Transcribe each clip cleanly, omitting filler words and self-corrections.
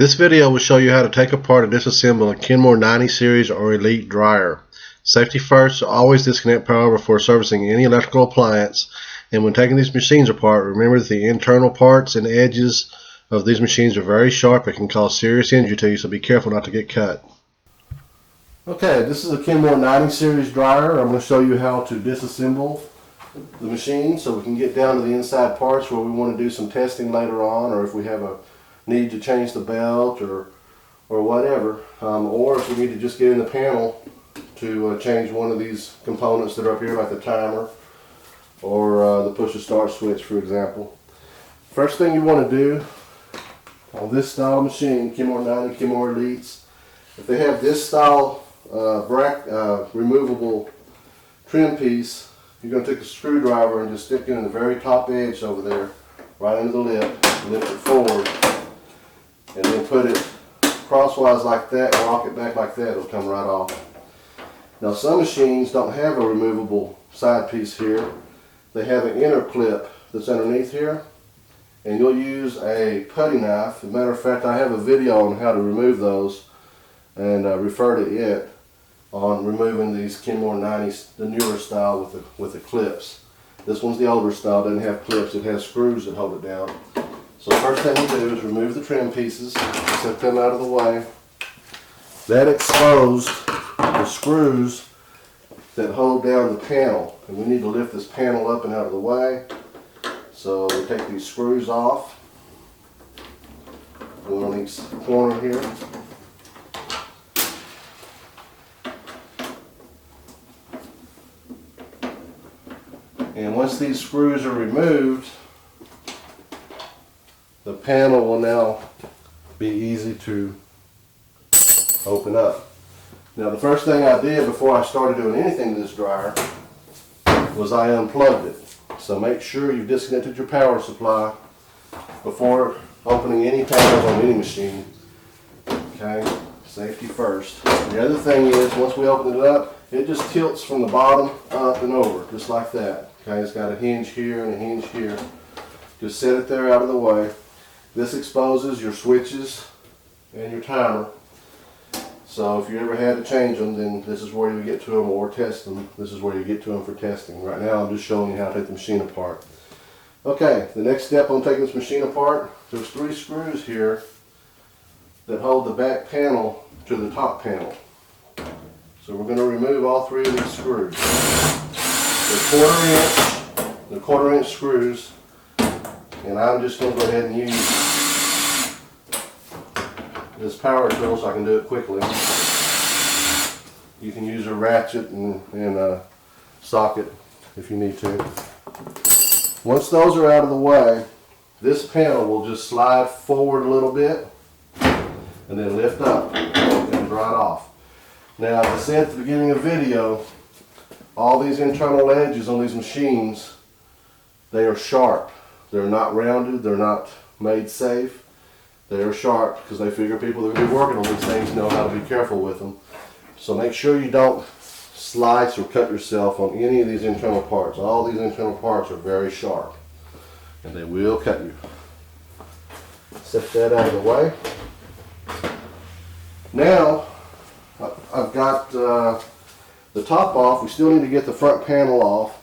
This video will show you how to take apart and disassemble a Kenmore 90 series or Elite dryer. Safety first, always disconnect power before servicing any electrical appliance. And when taking these machines apart, remember that the internal parts and edges of these machines are very sharp and can cause serious injury to you, so be careful not to get cut. Okay, this is a Kenmore 90 series dryer. I'm going to show you how to disassemble the machine so we can get down to the inside parts where we want to do some testing later on, or if we have a need to change the belt or whatever, or if we need to just get in the panel to change one of these components that are up here, like the timer or the push to start switch, for example. First thing you want to do on this style machine, Kenmore 90, Kenmore Elites, if they have this style removable trim piece, you're going to take a screwdriver and just stick it in the very top edge over there, right under the lip, lift it forward, and then put it crosswise like that and lock it back like that. It'll come right off. Now some machines don't have a removable side piece here. They have an inner clip that's underneath here, and you'll use a putty knife. As a matter of fact, I have a video on how to remove those, and refer to it on removing these Kenmore 90s, the newer style with the clips. This one's the older style, doesn't have clips, it has screws that hold it down. So the first thing you do is remove the trim pieces, set them out of the way. That exposed the screws that hold down the panel, and we need to lift this panel up and out of the way. So we take these screws off, one on each corner here. And once these screws are removed, the panel will now be easy to open up. Now the first thing I did before I started doing anything to this dryer was I unplugged it. So make sure you've disconnected your power supply before opening any panels on any machine. Okay, safety first. The other thing is, once we open it up, it just tilts from the bottom up and over, just like that. Okay, it's got a hinge here and a hinge here. Just set it there out of the way. This exposes your switches and your timer. So if you ever had to change them, then this is where you get to them, or test them. This is where you get to them for testing. Right now I'm just showing you how to take the machine apart. Okay, the next step on taking this machine apart, there's 3 screws here that hold the back panel to the top panel. So we're going to remove all 3 of these screws. They're quarter inch screws, and I'm just going to go ahead and use this power tool so I can do it quickly. You can use a ratchet and a socket if you need to. Once those are out of the way, this panel will just slide forward a little bit and then lift up and right off. Now, as I said at the beginning of the video, all these internal edges on these machines, they are sharp. They're not rounded, they're not made safe. They are sharp because they figure people that are going to be working on these things know how to be careful with them. So make sure you don't slice or cut yourself on any of these internal parts. All these internal parts are very sharp, and they will cut you. Set that out of the way. Now, I've got the top off. We still need to get the front panel off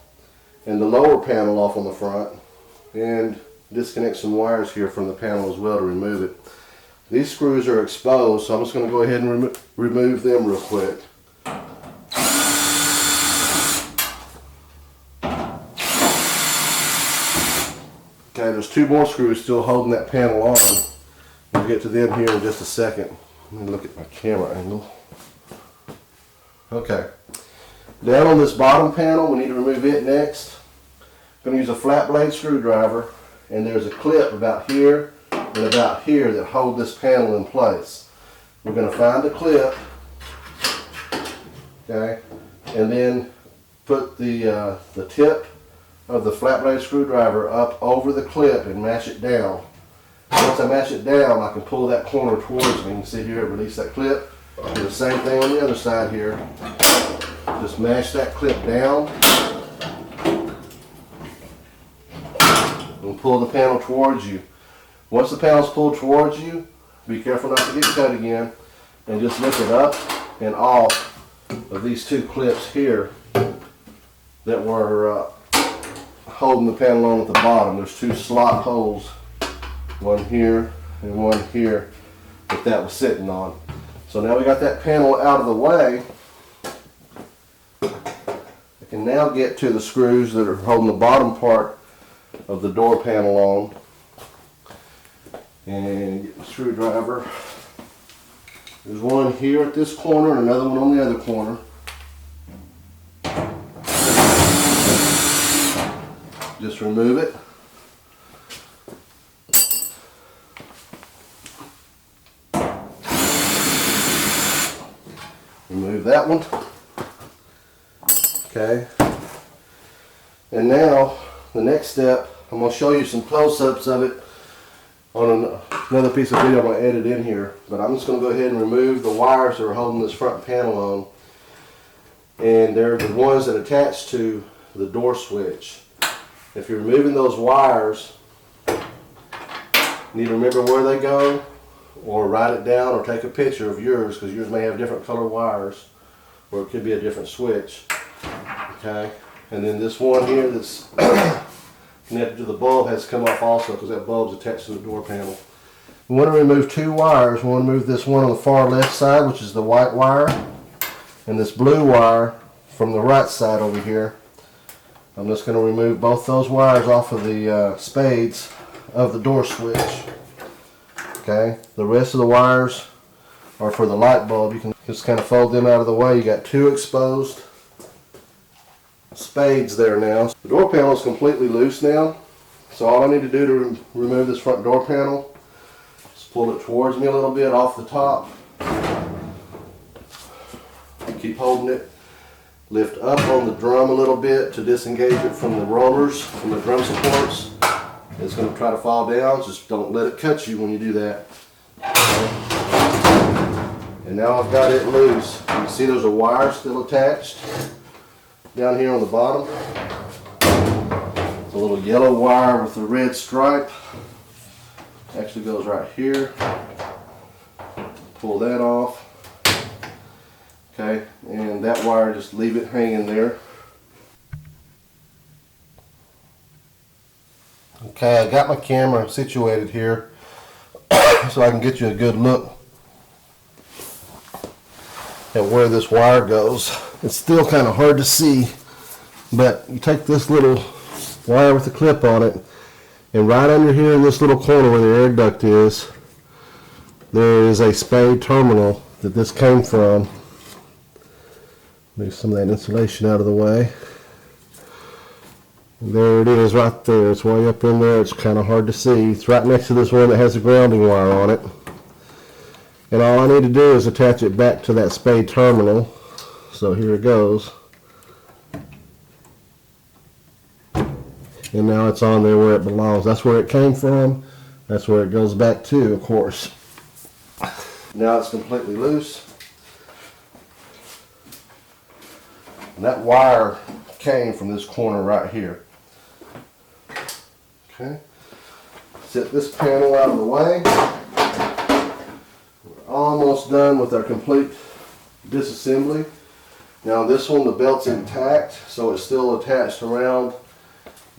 and the lower panel off on the front, and disconnect some wires here from the panel as well to remove it. These screws are exposed, so I'm just going to go ahead and remove them real quick. Okay, there's 2 more screws still holding that panel on. We'll get to them here in just a second. Let me look at my camera angle. Okay, down on this bottom panel, we need to remove it next. I'm going to use a flat blade screwdriver, and there's a clip about here and about here that hold this panel in place. We're going to find the clip, okay, and then put the tip of the flat blade screwdriver up over the clip and mash it down. Once I mash it down, I can pull that corner towards me. You can see here it release that clip. Do the same thing on the other side here. Just mash that clip down and pull the panel towards you. Once the panel is pulled towards you, Be careful not to get cut again. And just lift it up and off of these two clips here that were holding the panel on at the bottom. There's two slot holes, one here and one here, that was sitting on. So now we got that panel out of the way. I can now get to the screws that are holding the bottom part of the door panel on, and get the screwdriver. There's one here at this corner and another one on the other corner. Just remove it. Remove that one. Okay. And now the next step, I'm going to show you some close-ups of it on another piece of video I'm going to edit in here. But I'm just going to go ahead and remove the wires that are holding this front panel on. And they're the ones that attach to the door switch. If you're removing those wires, you need to remember where they go, or write it down, or take a picture of yours, because yours may have different colored wires, or it could be a different switch. Okay, and then this one here that's connected to the bulb has to come off also, because that bulb's attached to the door panel. We want to remove two wires. We want to remove this one on the far left side, which is the white wire, and this blue wire from the right side over here. I'm just going to remove both those wires off of the spades of the door switch. Okay, the rest of the wires are for the light bulb. You can just kind of fold them out of the way. You got two exposed spades there now. The door panel is completely loose now, so all I need to do to remove this front door panel is pull it towards me a little bit off the top. Keep holding it. Lift up on the drum a little bit to disengage it from the rollers, from the drum supports. It's going to try to fall down. Just don't let it cut you when you do that. Okay. And now I've got it loose. You can see there's a wire still attached down here on the bottom. It's a little yellow wire with a red stripe. Actually goes right here. Pull that off. Okay, and that wire, just leave it hanging there. Okay, I got my camera situated here so I can get you a good look at where this wire goes. It's still kind of hard to see, but you take this little wire with a clip on it, and right under here in this little corner where the air duct is, there is a spade terminal that this came from. Move some of that insulation out of the way. And there it is right there. It's way up in there. It's kind of hard to see. It's right next to this one that has a grounding wire on it. And all I need to do is attach it back to that spade terminal. So here it goes. And now it's on there where it belongs. That's where it came from. That's where it goes back to, of course. Now it's completely loose. And that wire came from this corner right here. Okay. Set this panel out of the way. We're almost done with our complete disassembly. Now this one, the belt's intact, so it's still attached around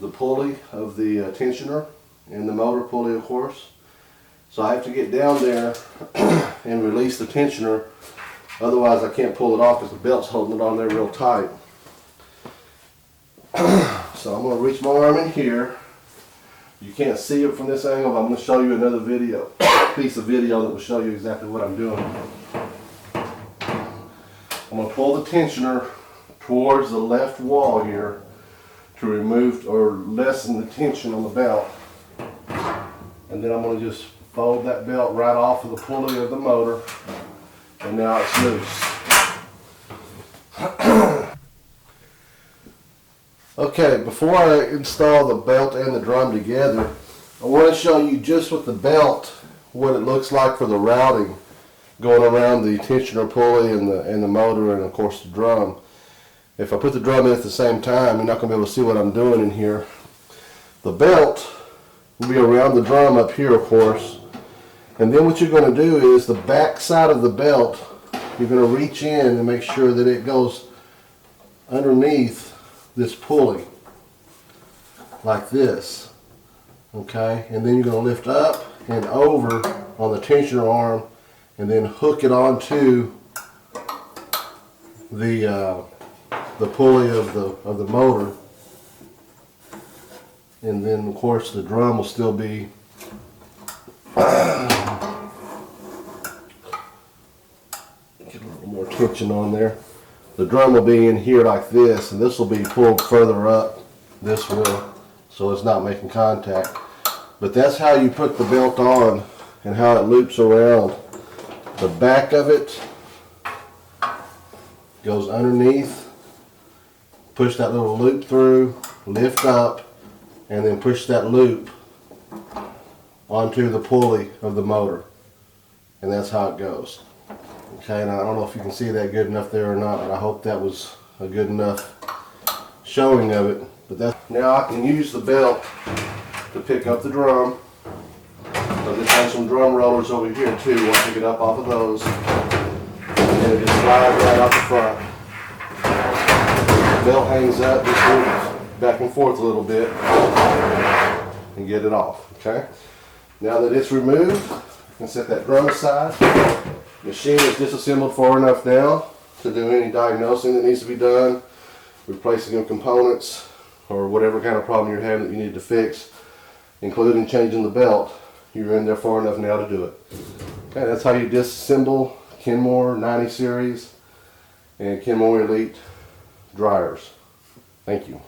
the pulley of the tensioner and the motor pulley, of course. So I have to get down there and release the tensioner. Otherwise I can't pull it off because the belt's holding it on there real tight. So I'm going to reach my arm in here. You can't see it from this angle, but I'm going to show you another video, piece of video that will show you exactly what I'm doing. I'm going to pull the tensioner towards the left wall here to remove or lessen the tension on the belt. And then I'm going to just fold that belt right off of the pulley of the motor. And now it's loose. Okay, before I install the belt and the drum together, I want to show you just with the belt what it looks like for the routing going around the tensioner pulley and the motor and of course the drum. If I put the drum in at the same time, you're not going to be able to see what I'm doing in here. The belt will be around the drum up here, of course, And then what you're going to do is the back side of the belt, you're going to reach in and make sure that it goes underneath this pulley like this. Okay, and then you're going to lift up and over on the tensioner arm and then hook it onto the pulley of the motor. And then of course the drum will still be get a little more tension on there. The drum will be in here like this, and this will be pulled further up, this will, so it's not making contact. But that's how you put the belt on and how it loops around. The back of it goes underneath, push that little loop through, lift up, and then push that loop onto the pulley of the motor. And that's how it goes. Okay, now I don't know if you can see that good enough there or not, but I hope that was a good enough showing of it. But that's, now I can use the belt to pick up the drum. I just have some drum rollers over here too. I'll pick it up off of those. And it just slides right out the front. The belt hangs up, just moves back and forth a little bit and get it off. Okay. Now that it's removed, you can set that drum aside. The machine is disassembled far enough now to do any diagnosing that needs to be done, replacing of components, or whatever kind of problem you're having that you need to fix, including changing the belt. You're in there far enough now to do it. Okay, that's how you disassemble Kenmore 90 series and Kenmore Elite Dryers. Thank you.